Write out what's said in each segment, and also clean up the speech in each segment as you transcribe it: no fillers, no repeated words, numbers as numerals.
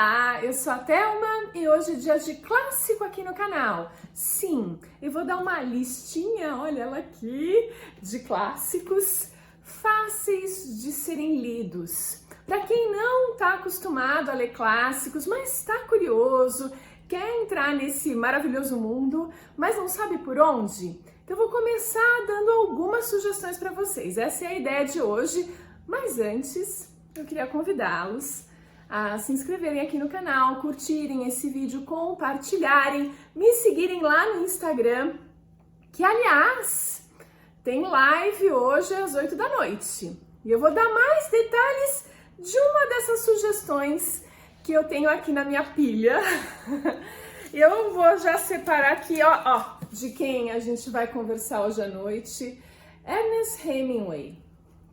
Olá, eu sou a Thelma e hoje é dia de clássico aqui no canal. Sim, eu vou dar uma listinha, olha ela aqui, de clássicos fáceis de serem lidos. Para quem não está acostumado a ler clássicos, mas está curioso, quer entrar nesse maravilhoso mundo, mas não sabe por onde? Então eu vou começar dando algumas sugestões para vocês. Essa é a ideia de hoje, mas antes eu queria convidá-los a se inscreverem aqui no canal, curtirem esse vídeo, compartilharem, me seguirem lá no Instagram, que aliás tem live hoje às 8 da noite. E eu vou dar mais detalhes de uma dessas sugestões que eu tenho aqui na minha pilha. E eu vou já separar aqui, ó, de quem a gente vai conversar hoje à noite. Ernest Hemingway,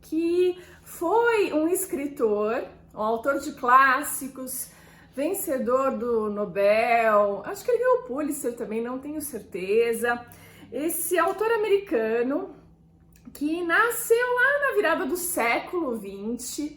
que foi um escritor, um autor de clássicos, vencedor do Nobel, acho que ele ganhou o Pulitzer também, não tenho certeza. Esse autor americano que nasceu lá na virada do século XX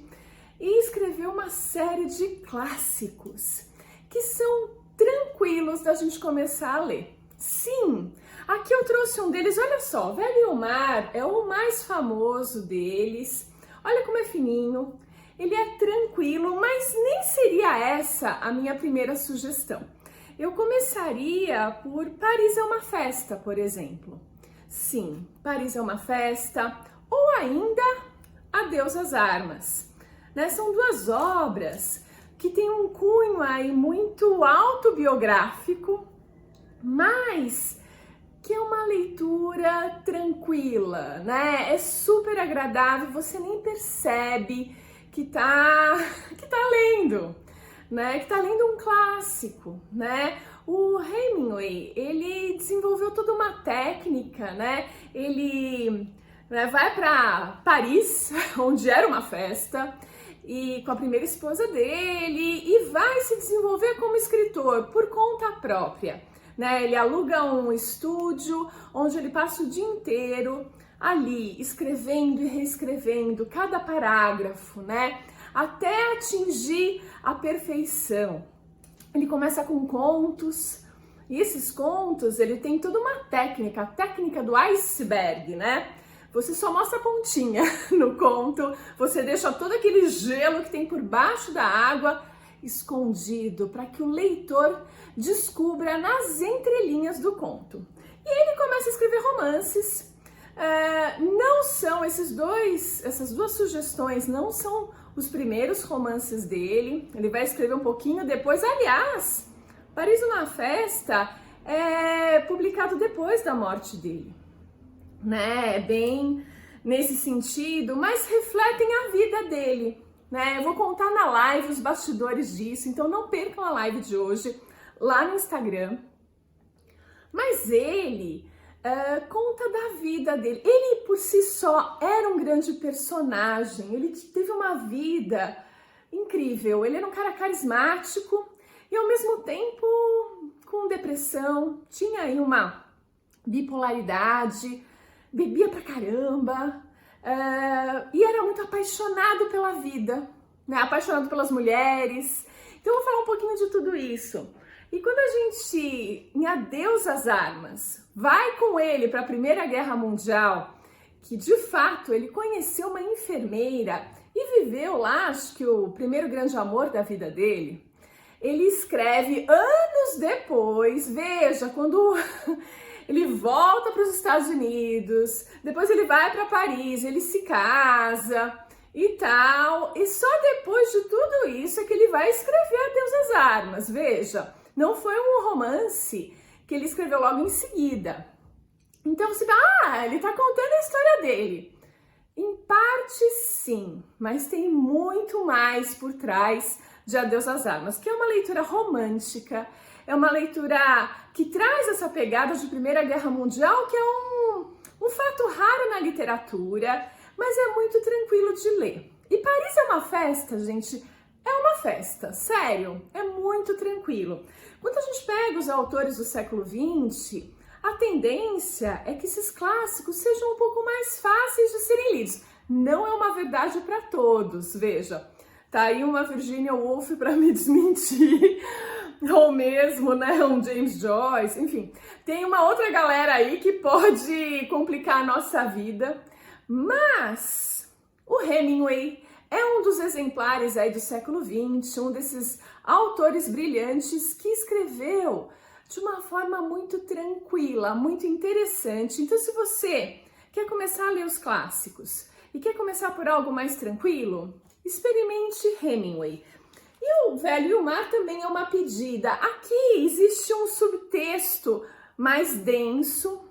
e escreveu uma série de clássicos que são tranquilos da gente começar a ler. Sim, aqui eu trouxe um deles, olha só, Velho e o Mar é o mais famoso deles. Olha como é fininho. Ele é tranquilo, mas nem seria essa a minha primeira sugestão. Eu começaria por Paris é uma Festa, por exemplo. Sim, Paris é uma Festa, ou ainda Adeus às Armas. Né? São duas obras que têm um cunho aí muito autobiográfico, mas que é uma leitura tranquila, né? É super agradável, você nem percebe que tá lendo, né? Que tá lendo um clássico, né? O Hemingway, ele desenvolveu toda uma técnica, né? Ele vai para Paris, onde era uma festa, e com a primeira esposa dele, e vai se desenvolver como escritor por conta própria, né? Ele aluga um estúdio onde ele passa o dia inteiro ali, escrevendo e reescrevendo cada parágrafo, né? Até atingir a perfeição. Ele começa com contos, e esses contos, ele tem toda uma técnica, a técnica do iceberg, né? Você só mostra a pontinha no conto, você deixa todo aquele gelo que tem por baixo da água escondido para que o leitor descubra nas entrelinhas do conto. E ele começa a escrever romances. Não são essas duas sugestões não são os primeiros romances dele. Ele vai escrever um pouquinho depois. Aliás, Paris uma Festa é publicado depois da morte dele, né? É bem nesse sentido, mas refletem a vida dele, né? Eu vou contar na live os bastidores disso, então não percam a live de hoje lá no Instagram. Mas ele conta da vida dele. Ele por si só era um grande personagem, ele teve uma vida incrível, ele era um cara carismático e ao mesmo tempo com depressão, tinha aí uma bipolaridade, bebia pra caramba e era muito apaixonado pela vida, né? Apaixonado pelas mulheres. Então eu vou falar um pouquinho de tudo isso. E quando a gente, em Adeus às Armas, vai com ele para a Primeira Guerra Mundial, que de fato ele conheceu uma enfermeira e viveu lá, acho que o primeiro grande amor da vida dele, ele escreve anos depois, veja, quando ele volta para os Estados Unidos, depois ele vai para Paris, ele se casa e tal, e só depois de tudo isso é que ele vai escrever Adeus às Armas, veja. Não foi um romance que ele escreveu logo em seguida. Então você fala, ele tá contando a história dele. Em parte sim, mas tem muito mais por trás de Adeus às Armas, que é uma leitura romântica, é uma leitura que traz essa pegada de Primeira Guerra Mundial, que é um fato raro na literatura, mas é muito tranquilo de ler. E Paris é uma Festa, gente, é uma festa, sério, é muito tranquilo. Quando a gente pega os autores do século XX, a tendência é que esses clássicos sejam um pouco mais fáceis de serem lidos. Não é uma verdade para todos, veja. Tá aí uma Virginia Woolf para me desmentir, ou mesmo, né, um James Joyce, enfim. Tem uma outra galera aí que pode complicar a nossa vida, mas o Hemingway é um dos exemplares aí do século XX, um desses autores brilhantes que escreveu de uma forma muito tranquila, muito interessante. Então, se você quer começar a ler os clássicos e quer começar por algo mais tranquilo, experimente Hemingway. E o Velho e o Mar também é uma pedida. Aqui existe um subtexto mais denso,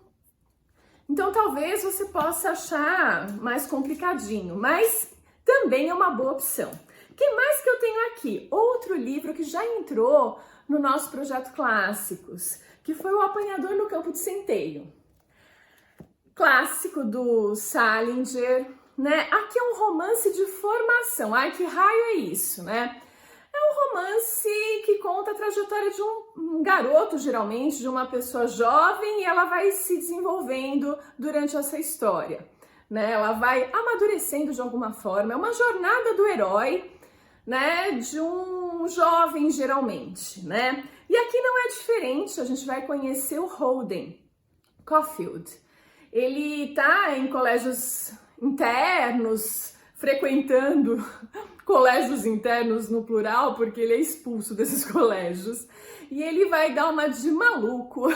então talvez você possa achar mais complicadinho, mas também é uma boa opção. O que mais que eu tenho aqui? Outro livro que já entrou no nosso projeto Clássicos, que foi O Apanhador no Campo de Centeio. Clássico do Salinger, né? Aqui é um romance de formação. Ai, que raio é isso, né? É um romance que conta a trajetória de um garoto, geralmente, de uma pessoa jovem, e ela vai se desenvolvendo durante essa história, né? Ela vai amadurecendo de alguma forma. É uma jornada do herói, né? De um jovem, geralmente, né? E aqui não é diferente, a gente vai conhecer o Holden Caulfield. Ele tá em colégios internos, frequentando colégios internos no plural, porque ele é expulso desses colégios. E ele vai dar uma de maluco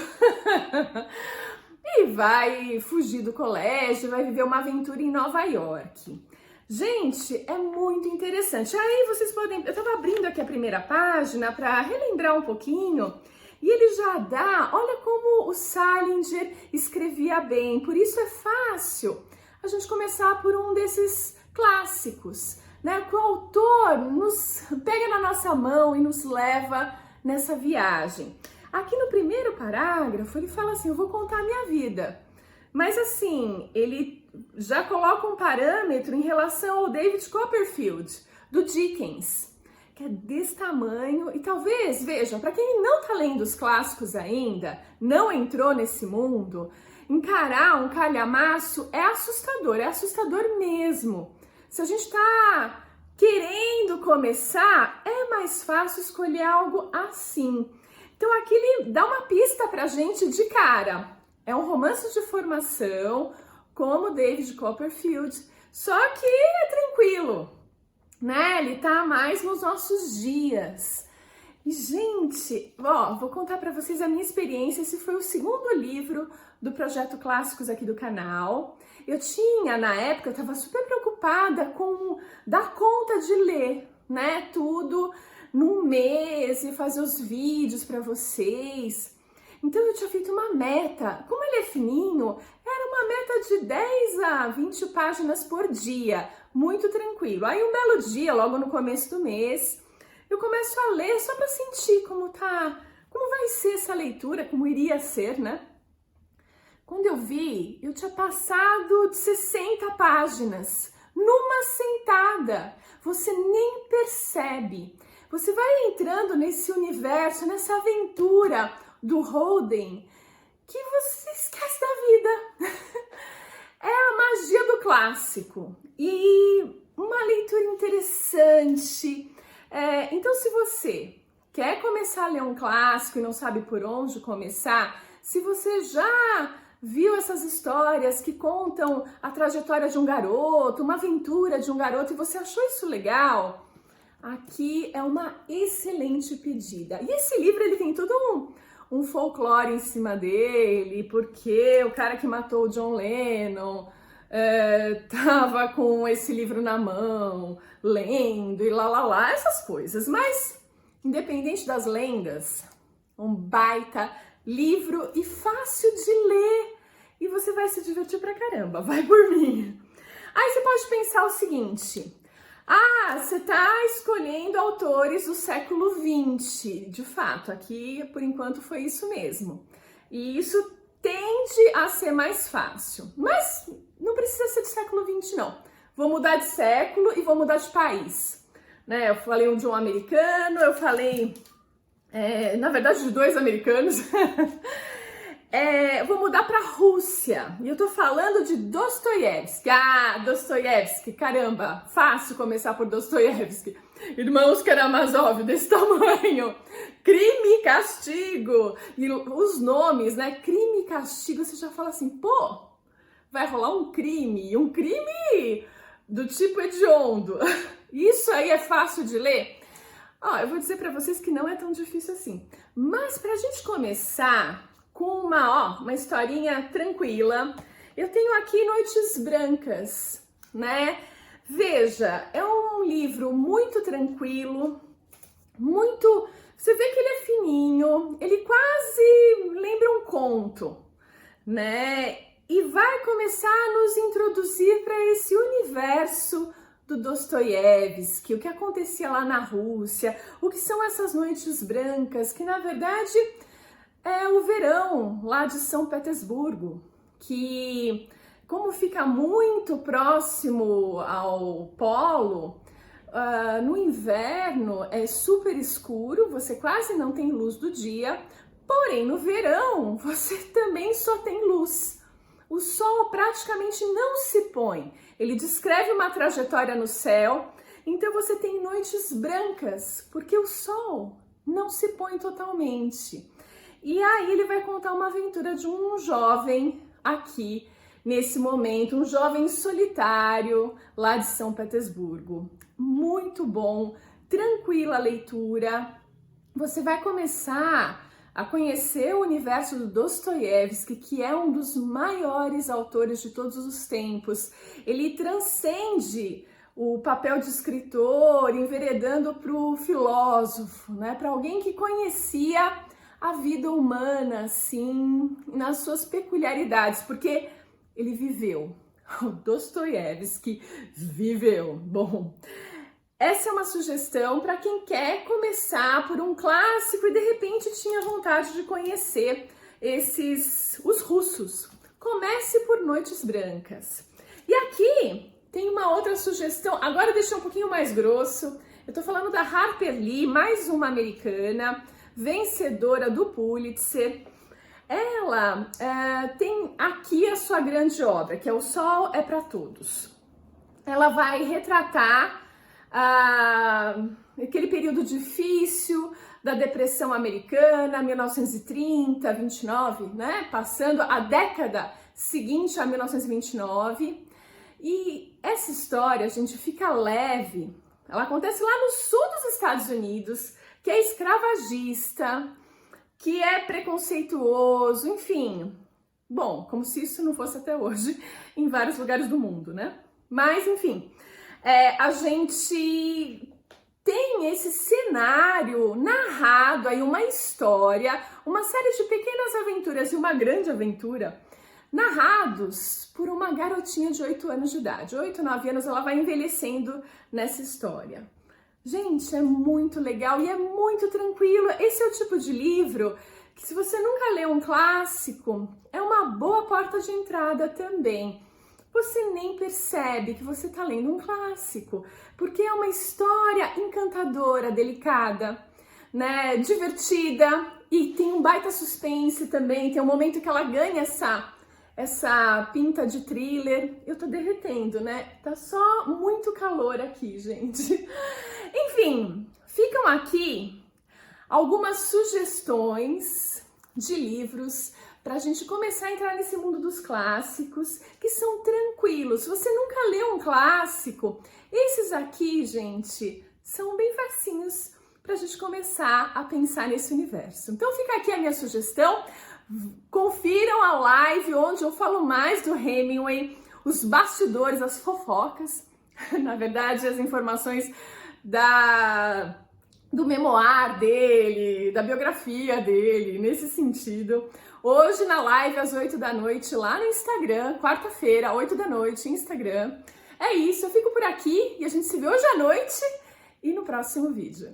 e vai fugir do colégio, vai viver uma aventura em Nova York. Gente, é muito interessante. Aí vocês podem... Eu tava abrindo aqui a primeira página para relembrar um pouquinho. E ele já dá... Olha como o Salinger escrevia bem. Por isso é fácil a gente começar por um desses clássicos, né? Que o autor nos pega na nossa mão e nos leva nessa viagem. Aqui no primeiro parágrafo, ele fala assim, eu vou contar a minha vida. Mas assim, ele já coloca um parâmetro em relação ao David Copperfield, do Dickens, que é desse tamanho. E talvez, veja, para quem não tá lendo os clássicos ainda, não entrou nesse mundo, encarar um calhamaço é assustador mesmo. Se a gente tá querendo começar, é mais fácil escolher algo assim. Então aqui ele dá uma pista pra gente de cara. É um romance de formação, como David Copperfield, só que é tranquilo, né? Ele tá mais nos nossos dias. E, gente, ó, vou contar pra vocês a minha experiência. Esse foi o segundo livro do Projeto Clássicos aqui do canal. Eu tinha, na época, eu tava super preocupada com dar conta de ler, né? Tudo num mês e fazer os vídeos pra vocês. Então eu tinha feito uma meta, como ele é fininho, era uma meta de 10 a 20 páginas por dia, muito tranquilo. Aí um belo dia, logo no começo do mês, eu começo a ler só para sentir como vai ser essa leitura, como iria ser, né? Quando eu vi, eu tinha passado de 60 páginas, numa sentada. Você nem percebe. Você vai entrando nesse universo, nessa aventura do Holden, que você esquece da vida. É a magia do clássico e uma leitura interessante. Então, se você quer começar a ler um clássico e não sabe por onde começar, se você já viu essas histórias que contam a trajetória de um garoto, uma aventura de um garoto, e você achou isso legal, aqui é uma excelente pedida. E esse livro, ele tem todo um folclore em cima dele, porque o cara que matou o John Lennon tava com esse livro na mão, lendo e lá, essas coisas. Mas, independente das lendas, um baita livro e fácil de ler. E você vai se divertir pra caramba, vai por mim. Aí você pode pensar o seguinte... você tá escolhendo autores do século XX. De fato, aqui, por enquanto, foi isso mesmo. E isso tende a ser mais fácil. Mas não precisa ser do século XX, não. Vou mudar de século e vou mudar de país. Né? Eu falei de um americano, eu falei, na verdade, de dois americanos. vou mudar para a Rússia. E eu tô falando de Dostoiévski. Ah, Dostoiévski, caramba, fácil começar por Dostoiévski. Irmãos Karamazov, desse tamanho. Crime e Castigo. E os nomes, né? Crime e Castigo, você já fala assim, pô, vai rolar um crime do tipo hediondo. Isso aí é fácil de ler? Ó, eu vou dizer para vocês que não é tão difícil assim. Mas pra gente começar com uma historinha tranquila, eu tenho aqui Noites Brancas, né? Veja, é um livro muito tranquilo, muito... Você vê que ele é fininho, ele quase lembra um conto, né? E vai começar a nos introduzir para esse universo do Dostoiévski, o que acontecia lá na Rússia, o que são essas noites brancas, que na verdade é o verão lá de São Petersburgo, que como fica muito próximo ao polo, no inverno é super escuro, você quase não tem luz do dia, porém no verão você também só tem luz. O sol praticamente não se põe, ele descreve uma trajetória no céu, então você tem noites brancas, porque o sol não se põe totalmente. E aí ele vai contar uma aventura de um jovem aqui, nesse momento, um jovem solitário lá de São Petersburgo. Muito bom, tranquila a leitura. Você vai começar a conhecer o universo do Dostoiévski, que é um dos maiores autores de todos os tempos. Ele transcende o papel de escritor, enveredando para o filósofo, né? Para alguém que conhecia a vida humana, assim, nas suas peculiaridades, porque ele viveu. O Dostoiévski viveu. Bom, essa é uma sugestão para quem quer começar por um clássico e de repente tinha vontade de conhecer os russos. Comece por Noites Brancas. E aqui tem uma outra sugestão, agora deixa um pouquinho mais grosso. Eu tô falando da Harper Lee, mais uma americana, vencedora do Pulitzer. Ela tem aqui a sua grande obra, que é O Sol é para Todos. Ela vai retratar aquele período difícil da depressão americana, 1930, 29, né? Passando a década seguinte a 1929. E essa história, gente, fica leve. Ela acontece lá no sul dos Estados Unidos, que é escravagista, que é preconceituoso, enfim. Bom, como se isso não fosse até hoje em vários lugares do mundo, né? Mas, enfim, a gente tem esse cenário narrado aí, uma história, uma série de pequenas aventuras e uma grande aventura, narrados por uma garotinha de 8 anos de idade. 8, 9 anos, ela vai envelhecendo nessa história. Gente, é muito legal e é muito tranquilo. Esse é o tipo de livro que, se você nunca leu um clássico, é uma boa porta de entrada também. Você nem percebe que você está lendo um clássico, porque é uma história encantadora, delicada, né, divertida, e tem um baita suspense também. Tem um momento que ela ganha essa pinta de thriller. Eu tô derretendo, né? Tá só muito calor aqui, gente. Enfim, ficam aqui algumas sugestões de livros pra gente começar a entrar nesse mundo dos clássicos, que são tranquilos. Se você nunca leu um clássico, esses aqui, gente, são bem facinhos pra gente começar a pensar nesse universo. Então fica aqui a minha sugestão. Confiram a live onde eu falo mais do Hemingway, os bastidores, as fofocas, na verdade as informações do memoir dele, da biografia dele, nesse sentido. Hoje na live às 8 da noite lá no Instagram, quarta-feira, 8 da noite, Instagram. É isso, eu fico por aqui e a gente se vê hoje à noite e no próximo vídeo.